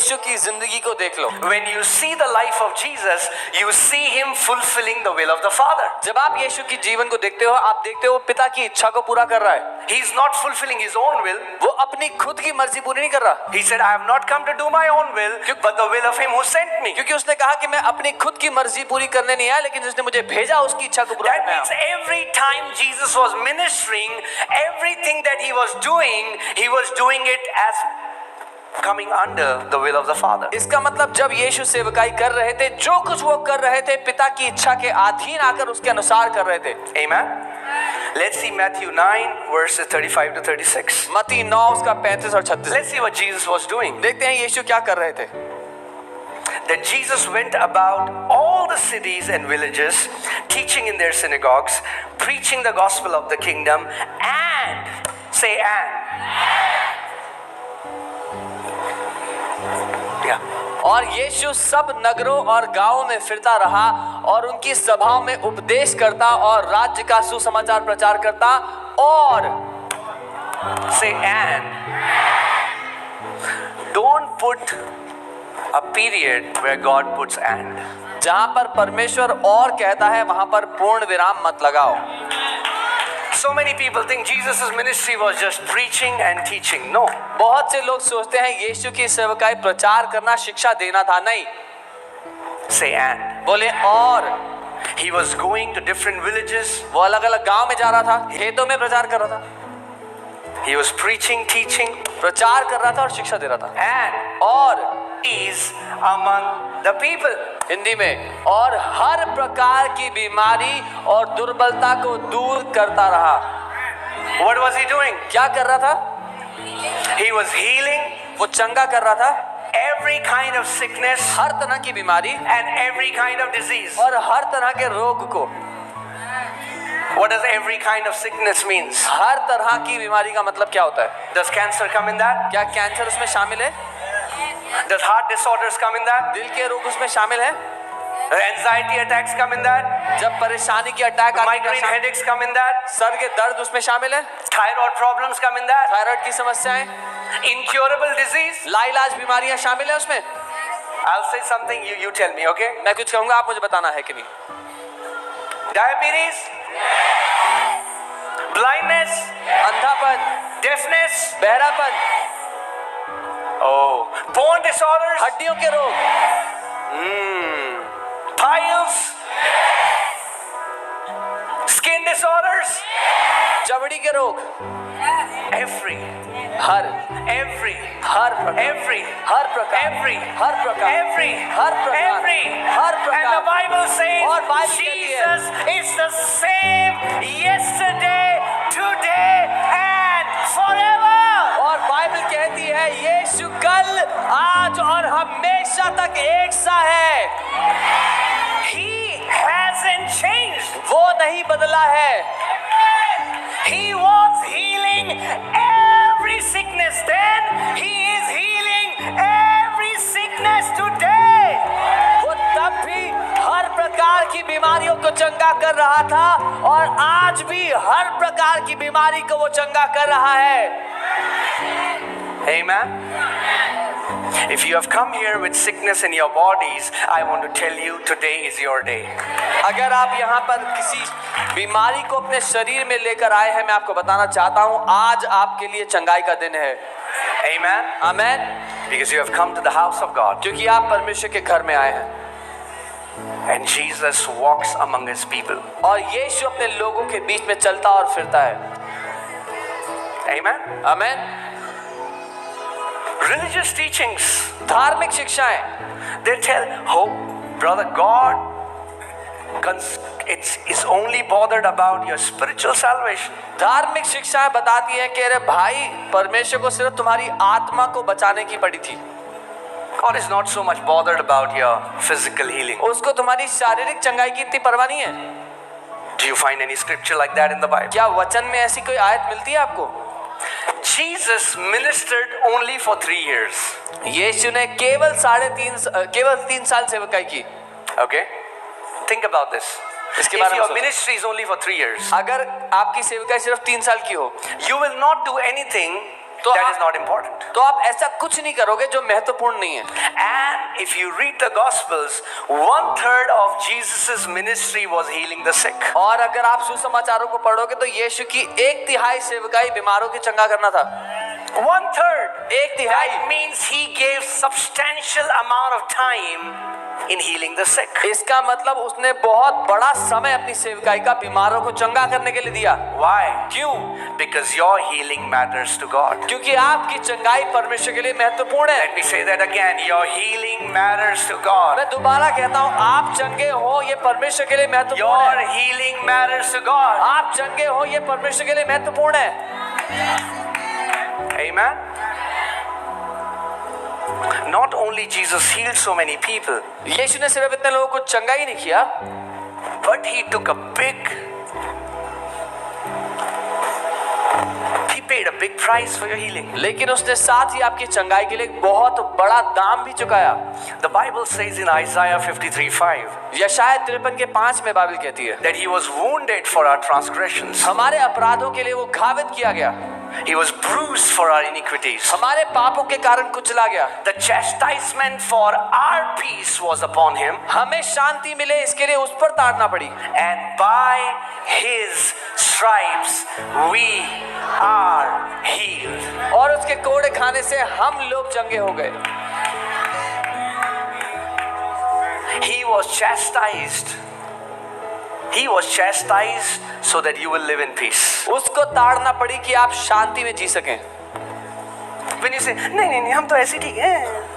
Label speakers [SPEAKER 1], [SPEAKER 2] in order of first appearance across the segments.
[SPEAKER 1] यीशु की जिंदगी को देख लो।
[SPEAKER 2] When you see the life of Jesus, you see him fulfilling the will of the Father.
[SPEAKER 1] जब आप यीशु की जीवन को देखते हो, आप देखते हो पिता की इच्छा को पूरा कर रहा है।
[SPEAKER 2] He is not fulfilling his own will.
[SPEAKER 1] वो अपनी खुद की मर्जी पूरी नहीं कर रहा,
[SPEAKER 2] He said, I have not come to do my own will, but the will of him who sent me.
[SPEAKER 1] क्योंकि उसने कहा कि मैं अपनी खुद की मर्जी पूरी करने नहीं आया, लेकिन जिसने मुझे भेजा उसकी इच्छा को पूरा
[SPEAKER 2] That
[SPEAKER 1] करने
[SPEAKER 2] means
[SPEAKER 1] आया।
[SPEAKER 2] every time Jesus was ministering, everything that he was doing it as coming under the will of the Father.
[SPEAKER 1] इसका मतलब जब यीशु सेवकाई कर रहे थे, जो कुछ वो कर रहे थे पिता की इच्छा के अधीन आकर उसके अनुसार कर रहे थे।
[SPEAKER 2] Amen. Let's see Matthew 9 verses 35 to 36.
[SPEAKER 1] मत्ती 9 उसका 35 और 36।
[SPEAKER 2] Let's see what Jesus was doing.
[SPEAKER 1] देखते हैं यीशु क्या कर रहे थे।
[SPEAKER 2] That Jesus went about all the cities and villages, teaching in their synagogues, preaching the gospel of the kingdom, and say yeah.
[SPEAKER 1] और यीशु सब नगरों और गांवों में फिरता रहा और उनकी सभाओं में उपदेश करता और राज्य का सुसमाचार प्रचार करता और
[SPEAKER 2] Say and. Don't put a period where God puts and.
[SPEAKER 1] जहां पर परमेश्वर और कहता है वहां पर पूर्ण विराम मत लगाओ।
[SPEAKER 2] So many people think Jesus' ministry was just preaching and teaching. No.
[SPEAKER 1] बहुत से लोग सोचते हैं यीशु की सेवकाई प्रचार करना, शिक्षा देना था। नहीं,
[SPEAKER 2] Say and.
[SPEAKER 1] बोले और।
[SPEAKER 2] He was going to different villages.
[SPEAKER 1] वो अलग अलग गांव में जा रहा था, खेतों में प्रचार कर रहा था,
[SPEAKER 2] He was preaching, teaching,
[SPEAKER 1] प्रचार कर रहा था और शिक्षा दे रहा था।
[SPEAKER 2] and
[SPEAKER 1] और
[SPEAKER 2] is among the people.
[SPEAKER 1] Hindi में और हर प्रकार की बीमारी और दुर्बलता को दूर करता रहा।
[SPEAKER 2] What was he doing?
[SPEAKER 1] क्या कर रहा था?
[SPEAKER 2] He was healing
[SPEAKER 1] वो चंगा कर रहा था
[SPEAKER 2] every kind of sickness
[SPEAKER 1] हर तरह की बीमारी
[SPEAKER 2] and every kind of disease.
[SPEAKER 1] और हर तरह के रोग को।
[SPEAKER 2] What does every kind of sickness means?
[SPEAKER 1] हर तरह की बीमारी का मतलब क्या होता है?
[SPEAKER 2] Does cancer come in that?
[SPEAKER 1] क्या कैंसर उसमें शामिल है?
[SPEAKER 2] Does heart disorders come in that?
[SPEAKER 1] दिल के रोग उसमें शामिल है?
[SPEAKER 2] Does anxiety attacks come in that?
[SPEAKER 1] जब परेशानी की अटैक आती है,
[SPEAKER 2] Migraine headaches come in that?
[SPEAKER 1] Sir के दर्द उसमें शामिल है?
[SPEAKER 2] Thyroid problems come in that?
[SPEAKER 1] Thyroid की समस्याएं,
[SPEAKER 2] Incurable disease?
[SPEAKER 1] लाइलाज बीमारियां शामिल है उसमें?
[SPEAKER 2] I'll say something, you tell me, okay?
[SPEAKER 1] मैं कुछ कहूंगा, आप मुझे बताना है कि नहीं।
[SPEAKER 2] Diabetes? Blindness?
[SPEAKER 1] अंधापन,
[SPEAKER 2] Deafness?
[SPEAKER 1] बहरापन,
[SPEAKER 2] Oh, bone disorders?
[SPEAKER 1] हड्डियों के रोग,
[SPEAKER 2] Piles? Skin disorders?
[SPEAKER 1] चमड़ी के रोग,
[SPEAKER 2] Every
[SPEAKER 1] हर प्रकार,
[SPEAKER 2] every
[SPEAKER 1] हर प्रकार,
[SPEAKER 2] every
[SPEAKER 1] हर प्रकार,
[SPEAKER 2] every
[SPEAKER 1] हर प्रकार,
[SPEAKER 2] every
[SPEAKER 1] हर
[SPEAKER 2] and the
[SPEAKER 1] प्रकार।
[SPEAKER 2] Bible says
[SPEAKER 1] और बाइबल कहती है,
[SPEAKER 2] Jesus is the same yesterday, today and forever.
[SPEAKER 1] और बाइबल कहती है यीशु कल, आज और हमेशा तक एक सा है।
[SPEAKER 2] He hasn't changed.
[SPEAKER 1] वो नहीं बदला है।
[SPEAKER 2] He was healing every sickness then. He is healing every sickness today.
[SPEAKER 1] वो तब भी हर प्रकार की बीमारियों को चंगा कर रहा था और आज भी हर प्रकार की बीमारी को वो चंगा कर रहा है।
[SPEAKER 2] Amen. If you have come here with sickness in your bodies, I want to tell you today is your day.
[SPEAKER 1] अगर आप यहाँ पर किसी बीमारी को अपने शरीर में लेकर आए हैं, मैं आपको बताना चाहता हूँ आज आपके लिए चंगाई का दिन है।
[SPEAKER 2] Amen.
[SPEAKER 1] Amen.
[SPEAKER 2] Because you have come to the house of God.
[SPEAKER 1] क्योंकि आप परमेश्वर के घर में आए हैं
[SPEAKER 2] And Jesus walks among his people.
[SPEAKER 1] और यीशु अपने लोगों के बीच में चलता और फिरता है।
[SPEAKER 2] Amen.
[SPEAKER 1] आमेन।
[SPEAKER 2] Religious teachings,
[SPEAKER 1] धार्मिक शिक्षाएं,
[SPEAKER 2] they tell, oh, brother, God is only bothered about your spiritual salvation.
[SPEAKER 1] धार्मिक शिक्षाएं बताती हैं कि अरे भाई, परमेश्वर को सिर्फ तुम्हारी आत्मा को बचाने की पड़ी थी।
[SPEAKER 2] God is not so much bothered about your physical healing.
[SPEAKER 1] उसको तुम्हारी शारीरिक चंगाई की इतनी परवाह नहीं है।
[SPEAKER 2] Do you find any scripture like that in the Bible?
[SPEAKER 1] क्या वचन में ऐसी कोई आयत मिलती है आपको?
[SPEAKER 2] Jesus ministered only for 3 years.
[SPEAKER 1] यीशु ने केवल 3 साल सेवकाई की।
[SPEAKER 2] Okay? Think about this.
[SPEAKER 1] इसके
[SPEAKER 2] If
[SPEAKER 1] बारे में
[SPEAKER 2] your
[SPEAKER 1] सोचो।
[SPEAKER 2] ministry is only for 3 years,
[SPEAKER 1] अगर आपकी सेवकाई सिर्फ 3 साल की हो,
[SPEAKER 2] you will not do anything
[SPEAKER 1] तो
[SPEAKER 2] that
[SPEAKER 1] आप-
[SPEAKER 2] is not important.
[SPEAKER 1] तो आप ऐसा कुछ नहीं करोगे जो महत्वपूर्ण नहीं है।
[SPEAKER 2] And if you read the Gospels, 1/3 of Jesus' ministry was healing the sick.
[SPEAKER 1] और अगर आप सुसमाचारों को पढ़ोगे तो यीशु की 1/3 सेवकाई बीमारों की चंगा करना था।
[SPEAKER 2] 1/3.
[SPEAKER 1] 1/3
[SPEAKER 2] That means he gave substantial amount of time in healing the sick.
[SPEAKER 1] इसका मतलब उसने बहुत बड़ा समय अपनी सेवकाई का बीमारों को चंगा करने के लिए दिया।
[SPEAKER 2] Why?
[SPEAKER 1] क्यों?
[SPEAKER 2] Because your healing matters to God.
[SPEAKER 1] क्योंकि आपकी चंगाई परमेश्वर के लिए महत्वपूर्ण है।
[SPEAKER 2] Let me say that again. Your healing matters to God.
[SPEAKER 1] मैं दोबारा कहता हूँ, आप चंगे हो ये परमेश्वर के लिए महत्वपूर्ण
[SPEAKER 2] Your
[SPEAKER 1] है।
[SPEAKER 2] healing matters to God.
[SPEAKER 1] आप चंगे हो ये परमेश्वर के लिए महत्वपूर्ण है।
[SPEAKER 2] Amen. Not only Jesus healed so many people,
[SPEAKER 1] यीशु ने सिर्फ इतने लोगों को चंगा ही नहीं किया,
[SPEAKER 2] but he took a big, he paid a big price for your healing.
[SPEAKER 1] लेकिन उसने साथ ही आपकी चंगाई के लिए एक बहुत बड़ा दाम भी चुकाया।
[SPEAKER 2] The Bible says in Isaiah 53:5
[SPEAKER 1] यशायाह 53 के 5 में बाइबल कहती है,
[SPEAKER 2] that he was wounded for our transgressions.
[SPEAKER 1] हमारे अपराधों के लिए वो घावित किया गया,
[SPEAKER 2] He was bruised for our iniquities.
[SPEAKER 1] हमारे पापों के कारण कुचला गया।
[SPEAKER 2] The chastisement for our peace was upon him,
[SPEAKER 1] हमें शांति मिले इसके लिए उस पर ताड़ना पड़ी,
[SPEAKER 2] and by his stripes we are healed.
[SPEAKER 1] और उसके कोड़े खाने से हम लोग चंगे हो गए।
[SPEAKER 2] He was chastised. He was chastised so that you will live in peace.
[SPEAKER 1] उसको ताड़ना पड़ी कि आप शांति में जी सकें।
[SPEAKER 2] When you say, नहीं, हम तो ऐसे ठीक हैं.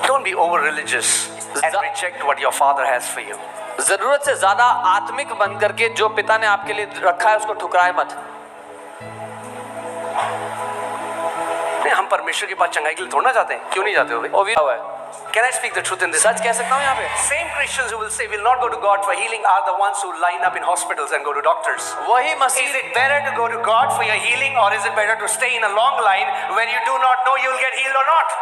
[SPEAKER 2] Don't be over religious and reject what your father has for you.
[SPEAKER 1] जरूरत से ज्यादा आत्मिक बन करके जो पिता ने आपके लिए रखा है उसको ठुकराए मत।
[SPEAKER 2] नहीं, हम परमेश्वर के पास चंगाई के लिए थोड़ा ना जाते हैं. क्यों नहीं जाते हो भाई?
[SPEAKER 1] वो भी हुआ है।
[SPEAKER 2] Can I speak the truth in this?
[SPEAKER 1] सच कह सकता हूँ यहाँ पे।
[SPEAKER 2] Same Christians who will say will not go to God for healing are the ones who line up in hospitals and go to doctors.
[SPEAKER 1] वही
[SPEAKER 2] Is
[SPEAKER 1] Masih
[SPEAKER 2] it better to go to God for your healing, or is it better to stay in a long line where you do not know you will get healed or not?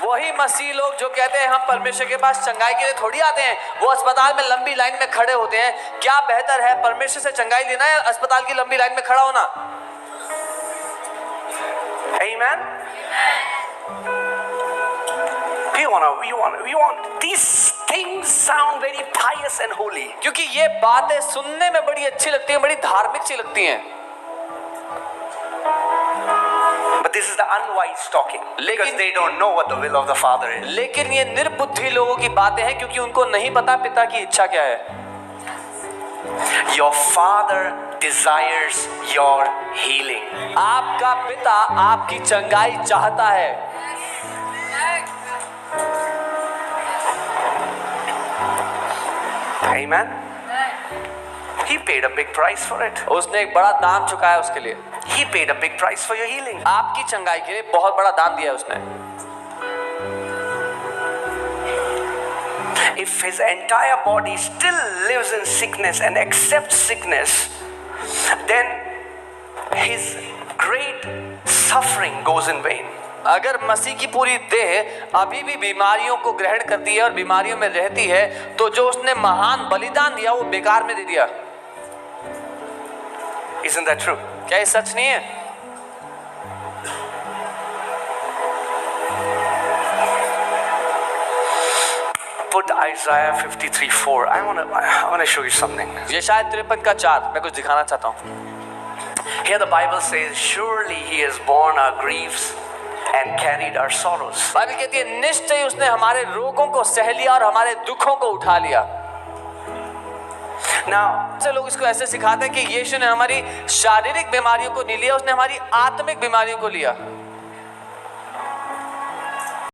[SPEAKER 1] वही मसीह लोग जो कहते हैं हम परमेश्वर के पास चंगाई के लिए थोड़ी आते हैं, वो अस्पताल में लंबी लाइन में खड़े होते हैं। क्या बेहतर है, परमेश्वर से चंगाई लेना या अस्पताल की लंबी लाइन में खड़ा होना?
[SPEAKER 2] Amen. We want these things sound very pious and holy.
[SPEAKER 1] क्योंकि ये बातें सुनने में बड़ी अच्छी लगती हैं, बड़ी धार्मिक सी लगती हैं।
[SPEAKER 2] But this is the unwise talking, because
[SPEAKER 1] लेकिन-
[SPEAKER 2] they don't know what the will of the Father is.
[SPEAKER 1] लेकिन ये निर्बुद्धि लोगों की बातें हैं क्योंकि उनको नहीं पता पिता की इच्छा क्या है।
[SPEAKER 2] Your Father desires your healing.
[SPEAKER 1] आपका पिता आपकी चंगाई चाहता है।
[SPEAKER 2] Amen. He paid a big price for it.
[SPEAKER 1] उसने एक बड़ा दाम चुकाया उसके लिए।
[SPEAKER 2] He paid a big price for your healing.
[SPEAKER 1] आपकी चंगाई के लिए बहुत बड़ा दाम दिया उसने।
[SPEAKER 2] If his entire body still lives in sickness and accepts sickness, then his great suffering goes in vain.
[SPEAKER 1] अगर मसीह की पूरी देह अभी भी बीमारियों को ग्रहण करती है और बीमारियों में रहती है, तो जो उसने महान बलिदान दिया वो बेकार में दे दिया।
[SPEAKER 2] Isn't that true?
[SPEAKER 1] क्या ये सच नहीं है?
[SPEAKER 2] Put Isaiah 53:4. I want to show you something.
[SPEAKER 1] ये शायद 53 का 4 मैं कुछ दिखाना चाहता हूँ।
[SPEAKER 2] Here the Bible says, surely he has borne our griefs and carried our sorrows.
[SPEAKER 1] Bible कहती है निश्चय उसने हमारे रोगों को सह लिया और हमारे दुखों को उठा लिया।
[SPEAKER 2] Now,
[SPEAKER 1] से लोग इसको ऐसे सिखाते हैं कि यीशु ने हमारी शारीरिक बीमारियों को नहीं लिया, उसने हमारी आत्मिक बीमारियों को लिया।